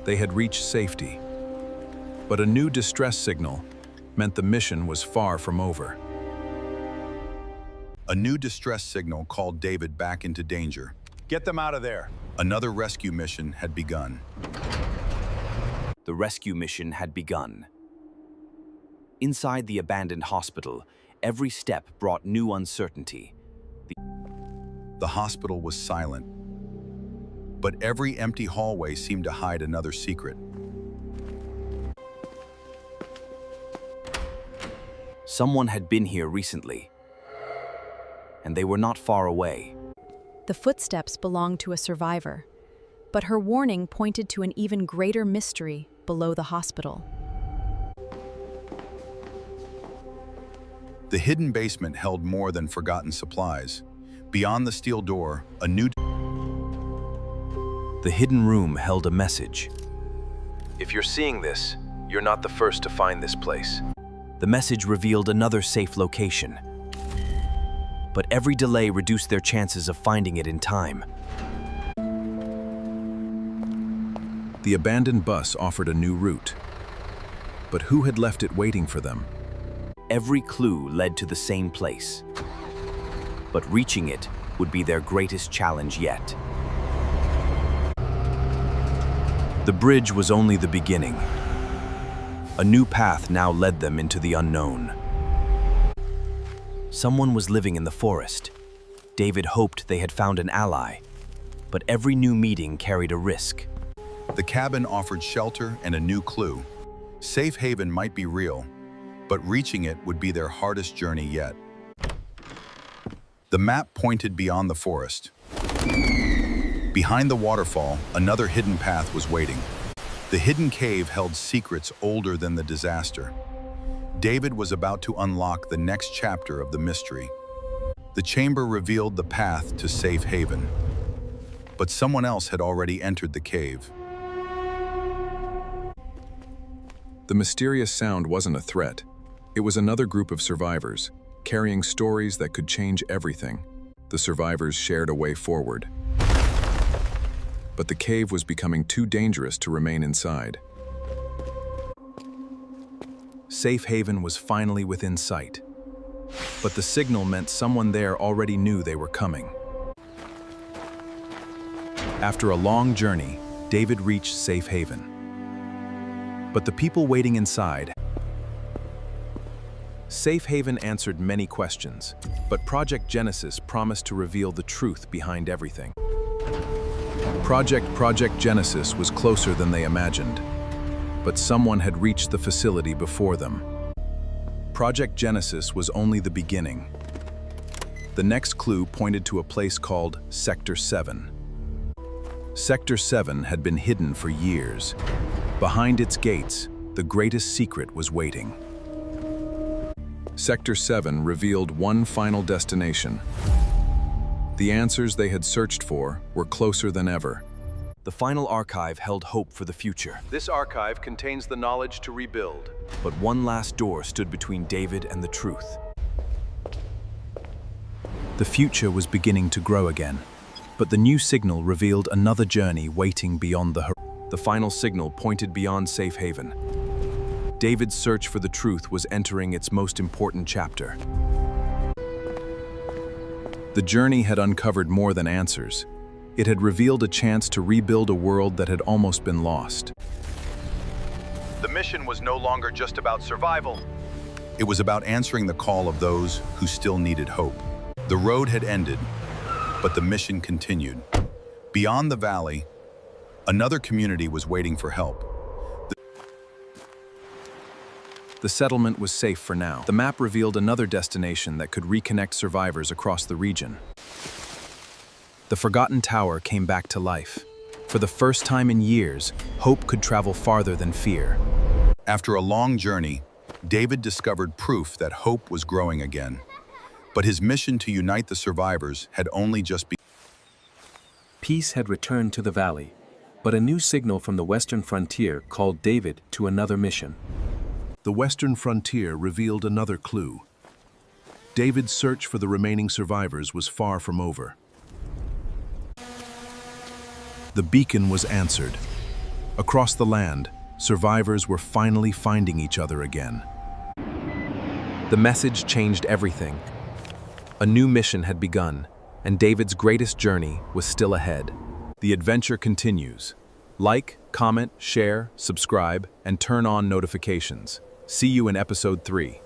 They had reached safety. But a new distress signal meant the mission was far from over. A new distress signal called David back into danger. Get them out of there. Another rescue mission had begun. The rescue mission had begun. Inside the abandoned hospital, every step brought new uncertainty. The hospital was silent, but every empty hallway seemed to hide another secret. Someone had been here recently, and they were not far away. The footsteps belonged to a survivor, but her warning pointed to an even greater mystery below the hospital. The hidden basement held more than forgotten supplies. Beyond the steel door, a new... The hidden room held a message. If you're seeing this, you're not the first to find this place. The message revealed another safe location. But every delay reduced their chances of finding it in time. The abandoned bus offered a new route. But who had left it waiting for them? Every clue led to the same place. But reaching it would be their greatest challenge yet. The bridge was only the beginning. A new path now led them into the unknown. Someone was living in the forest. David hoped they had found an ally, but every new meeting carried a risk. The cabin offered shelter and a new clue. Safe haven might be real, but reaching it would be their hardest journey yet. The map pointed beyond the forest. Behind the waterfall, another hidden path was waiting. The hidden cave held secrets older than the disaster. David was about to unlock the next chapter of the mystery. The chamber revealed the path to safe haven. But someone else had already entered the cave. The mysterious sound wasn't a threat. It was another group of survivors, carrying stories that could change everything. The survivors shared a way forward. But the cave was becoming too dangerous to remain inside. Safe haven was finally within sight. But the signal meant someone there already knew they were coming. After a long journey, David reached safe haven. But the people waiting inside... Safe haven answered many questions, but Project Genesis promised to reveal the truth behind everything. Project Genesis was closer than they imagined, but someone had reached the facility before them. Project Genesis was only the beginning. The next clue pointed to a place called Sector 7. Sector 7 had been hidden for years. Behind its gates, the greatest secret was waiting. Sector 7 revealed one final destination. The answers they had searched for were closer than ever. The final archive held hope for the future. This archive contains the knowledge to rebuild. But one last door stood between David and the truth. The future was beginning to grow again, but the new signal revealed another journey waiting beyond the horizon. The final signal pointed beyond safe haven. David's search for the truth was entering its most important chapter. The journey had uncovered more than answers. It had revealed a chance to rebuild a world that had almost been lost. The mission was no longer just about survival. It was about answering the call of those who still needed hope. The road had ended, but the mission continued. Beyond the valley, another community was waiting for help. The settlement was safe for now. The map revealed another destination that could reconnect survivors across the region. The forgotten tower came back to life. For the first time in years, hope could travel farther than fear. After a long journey, David discovered proof that hope was growing again. But his mission to unite the survivors had only just begun. Peace had returned to the valley, but a new signal from the western frontier called David to another mission. The western frontier revealed another clue. David's search for the remaining survivors was far from over. The beacon was answered, Across the land, survivors were finally finding each other again. The message changed everything. A new mission had begun, and David's greatest journey was still ahead. The adventure continues. Like, comment, share, subscribe, and turn on notifications. See you in episode 3.